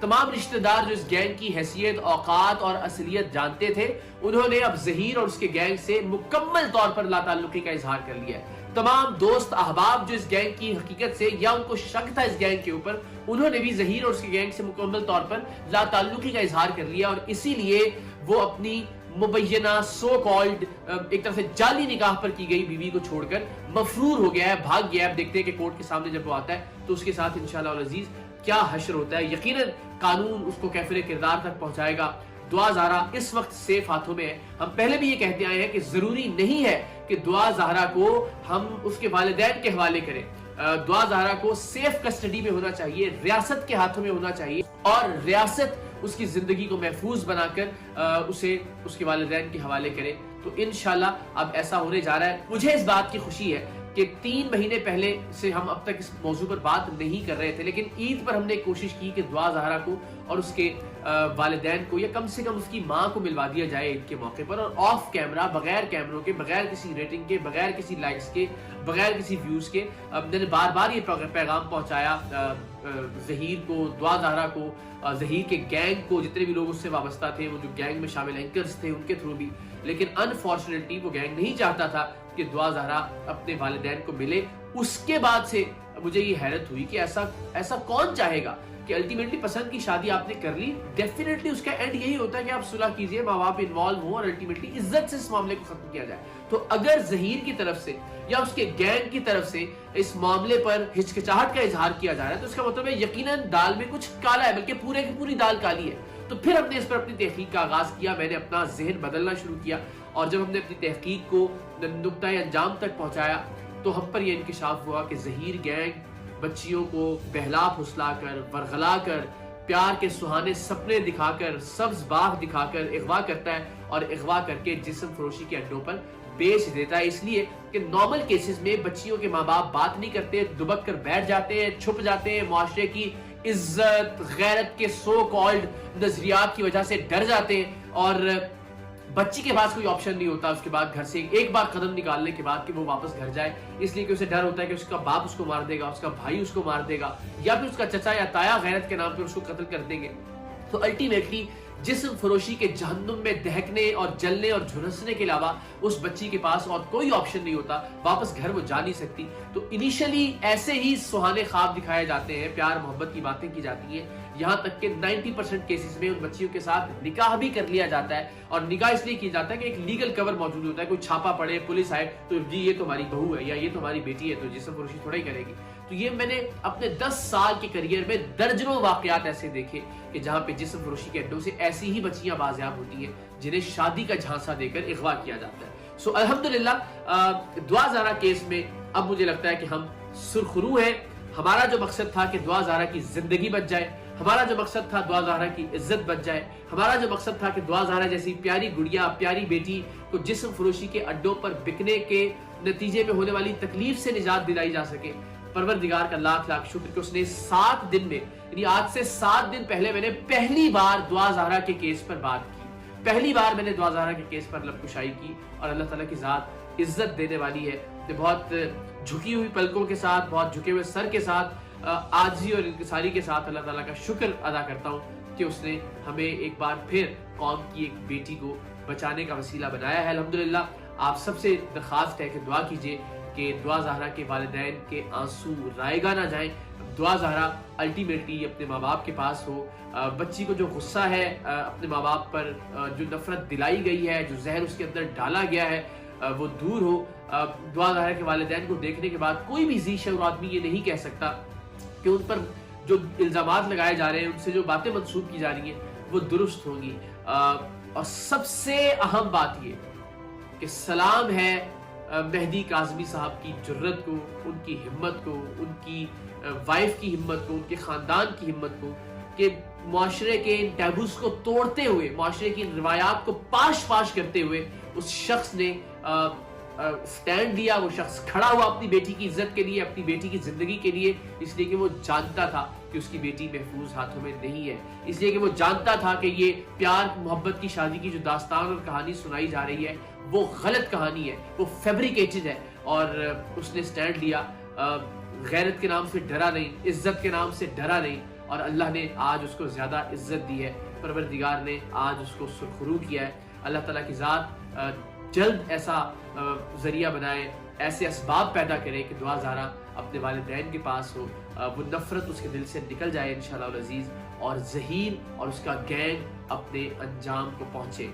تمام رشتہ دار جو اس گینگ کی حیثیت، اوقات اور اصلیت جانتے تھے، انہوں نے اب ظہیر اور اس کے گینگ سے مکمل طور پر لا تعلقی کا اظہار کر لیا ہے۔ تمام دوست احباب جو اس گینگ کی حقیقت سے یا ان کو شک تھا اس گینگ کے اوپر، انہوں نے بھی ظہیر اور اس کے گینگ سے مکمل طور پر لا تعلقی کا اظہار کر لیا، اور اسی لیے وہ اپنی مبینہ سو کالڈ ایک طرح سے جعلی نکاح پر کی گئی بیوی کو چھوڑ کر مفرور ہو گیا ہے، بھاگ گیا ہے۔ اب دیکھتے ہیں کہ کورٹ کے سامنے جب وہ آتا ہے تو اس کے ساتھ انشاءاللہ العزیز کیا حشر ہوتا ہے۔ یقیناً قانون اس کو کیفر کردار تک پہنچائے گا۔ دعا زہرا اس وقت سیف ہاتھوں میں ہے۔ ہم پہلے بھی یہ کہتے آئے ہیں کہ ضروری نہیں ہے کہ دعا زہرا کو ہم اس کے والدین کے حوالے کریں۔ دعا زہرا کو سیف کسٹڈی میں ہونا چاہیے، ریاست کے ہاتھوں میں ہونا چاہیے، اور ریاست اس کی زندگی کو محفوظ بنا کر اسے اس کے والدین کے حوالے کرے۔ تو انشاءاللہ اب ایسا ہونے جا رہا ہے۔ مجھے اس بات کی خوشی ہے کہ 3 مہینے پہلے سے ہم اب تک اس موضوع پر بات نہیں کر رہے تھے، لیکن عید پر ہم نے کوشش کی کہ دعا زہرا کو اور اس کے والدین کو یا کم سے کم اس کی ماں کو ملوا دیا جائے عید کے موقع پر، اور آف کیمرہ، بغیر کیمروں کے، بغیر کسی ریٹنگ کے، بغیر کسی لائکس کے، بغیر کسی ویوز کے میں نے بار بار یہ پیغام پہنچایا ظہیر کو، دعا زہرا کو، ظہیر کے گینگ کو، جتنے بھی لوگ اس سے وابستہ تھے، وہ جو گینگ میں شامل اینکرز تھے ان کے تھرو بھی، لیکن انفارچونیٹلی وہ گینگ نہیں چاہتا تھا کہ دعا زہرا اپنے والدین کو ملے۔ اس کے بعد سے مجھے یہ حیرت ہوئی کہ ایسا کون چاہے گا کہ الٹیمیٹلی پسند کی شادی آپ نے کر لی، ڈیفینیٹلی اس کا اینڈ یہی ہوتا ہے کہ آپ صلح کیجئے، ماں باپ انوالو ہوں اور الٹیمیٹلی عزت سے اس معاملے کو ختم کیا جائے۔ تو اگر ظہیر کی طرف سے یا اس کے گینگ کی طرف سے اس معاملے پر ہچکچاہٹ کا اظہار کیا جا رہا ہے تو اس کا مطلب ہے یقیناً دال میں کچھ کالا ہے، بلکہ پورے کی پوری دال کالی ہے۔ تو پھر ہم نے اس پر اپنی تحقیق کا آغاز کیا، میں نے اپنا ذہن بدلنا شروع کیا، اور جب ہم نے اپنی تحقیق کو نقطۂ انجام تک پہنچایا تو ہم پر یہ انکشاف ہوا کہ ظہیر گینگ بچیوں کو بہلا پھسلا کر، ورغلا کر، پیار کے سہانے سپنے دکھا کر، سبز باغ دکھا کر اغوا کرتا ہے، اور اغوا کر کے جسم فروشی کے اڈوں پر بیچ دیتا ہے۔ اس لیے کہ نارمل کیسز میں بچیوں کے ماں باپ بات نہیں کرتے، دبک کر بیٹھ جاتے ہیں، چھپ جاتے ہیں، معاشرے کی عزت غیرت کے سو کالڈ نظریات کی وجہ سے ڈر جاتے ہیں، اور بچی کے پاس کوئی آپشن نہیں ہوتا اس کے بعد گھر سے ایک بار قدم نکالنے کے بعد کہ وہ واپس گھر جائے، اس لیے کہ اسے ڈر ہوتا ہے کہ اس کا باپ اس کو مار دے گا، اس کا بھائی اس کو مار دے گا، یا پھر اس کا چچا یا تایا غیرت کے نام پر اس کو قتل کر دیں گے۔ تو الٹیمیٹلی جسم فروشی کے جہنم میں دہکنے اور جلنے اور جھلسنے کے علاوہ اس بچی کے پاس اور کوئی آپشن نہیں ہوتا، واپس گھر وہ جا نہیں سکتی۔ تو انیشلی ایسے ہی سہانے خواب دکھائے جاتے ہیں، پیار محبت کی باتیں کی جاتی ہیں، یہاں تک کہ 90% کیسز میں ان بچیوں کے ساتھ نکاح بھی کر لیا جاتا ہے، اور نکاح اس لیے کی جاتا ہے کہ ایک لیگل کور موجود ہوتا ہے، کوئی چھاپا پڑے، پولیس آئے تو جی یہ تو ہماری بہو ہے یا یہ تو ہماری بیٹی ہے، تو جسم فروشی تھوڑا ہی کرے گی۔ تو یہ میں نے اپنے 10 سال کے کریئر میں درجنوں واقعات ایسے دیکھے کہ جہاں پہ جسم فروشی کے اڈوں سے ایسی ہی بچیاں بازیاب ہوتی ہیں جنہیں شادی کا جھانسا دے کر اغوا کیا جاتا ہے۔ سو الحمدللہ دعا زہرا کیس میں اب مجھے لگتا ہے کہ ہم سرخرو ہیں۔ ہمارا جو مقصد تھا کہ دعا زہرا کی زندگی بچ جائے، ہمارا جو مقصد تھا دعا زہرا کی عزت بچ جائے، ہمارا جو مقصد تھا کہ دعا زہرا جیسی پیاری گڑیا، پیاری بیٹی کو جسم فروشی کے اڈوں پر بکنے کے نتیجے میں ہونے والی تکلیف سے نجات دلائی جا سکے، پروردگار کا لاکھ لاکھ شکر کہ اس نے 7 دن میں، یعنی آج سے 7 دن پہلے میں نے پہلی بار دعا زہرا کے کیس پر بات کی، پہلی بار میں نے دعا زہرا کے کیس پر لب کشائی کی، اور اللہ تعالیٰ کی ذات عزت دینے والی ہے۔ بہت جھکی ہوئی پلکوں کے ساتھ، بہت جھکے ہوئے سر کے ساتھ، عاجزی اور انکساری کے ساتھ اللہ تعالیٰ کا شکر ادا کرتا ہوں کہ اس نے ہمیں ایک بار پھر قوم کی ایک بیٹی کو بچانے کا وسیلہ بنایا ہے۔ الحمدللہ آپ سب سے درخواست ہے کہ دعا کیجئے کہ دعا زہرا کے والدین کے آنسو رائگاں نہ جائیں، دعا زہرا الٹیمیٹلی اپنے ماں باپ کے پاس ہو، بچی کو جو غصہ ہے اپنے ماں باپ پر، جو نفرت دلائی گئی ہے، جو زہر اس کے اندر ڈالا گیا ہے، وہ دور ہو۔ دعا زہرا کے والدین کو دیکھنے کے بعد کوئی بھی ذی شعور آدمی یہ نہیں کہہ سکتا کہ ان پر جو الزامات لگائے جا رہے ہیں، ان سے جو باتیں منسوب کی جا رہی ہیں وہ درست ہوں گی۔ اور سب سے اہم بات یہ کہ سلام ہے مہدی کاظمی صاحب کی جرت کو، ان کی ہمت کو، ان کی وائف کی ہمت کو، ان کے خاندان کی ہمت کو، کہ معاشرے کے ان ٹیبوز کو توڑتے ہوئے، معاشرے کی روایات کو پاش کرتے ہوئے اس شخص نے سٹینڈ لیا، وہ شخص کھڑا ہوا اپنی بیٹی کی عزت کے لیے، اپنی بیٹی کی زندگی کے لیے، اس لیے کہ وہ جانتا تھا کہ اس کی بیٹی محفوظ ہاتھوں میں نہیں ہے، اس لیے کہ وہ جانتا تھا کہ یہ پیار محبت کی شادی کی جو داستان اور کہانی سنائی جا رہی ہے وہ غلط کہانی ہے، وہ فیبریکیٹڈ ہے، اور اس نے سٹینڈ لیا، غیرت کے نام سے ڈرا نہیں، عزت کے نام سے ڈرا نہیں، اور اللہ نے آج اس کو زیادہ عزت دی ہے، پروردگار نے آج اس کو سرخرو کیا ہے۔ اللہ تعالیٰ کی ذات جلد ایسا ذریعہ بنائے، ایسے اسباب پیدا کرے کہ دعا زارہ اپنے والدین کے پاس ہو، وہ نفرت اس کے دل سے نکل جائے انشاءاللہ العزیز، اور ظہیر اور اس کا گینگ اپنے انجام کو پہنچے۔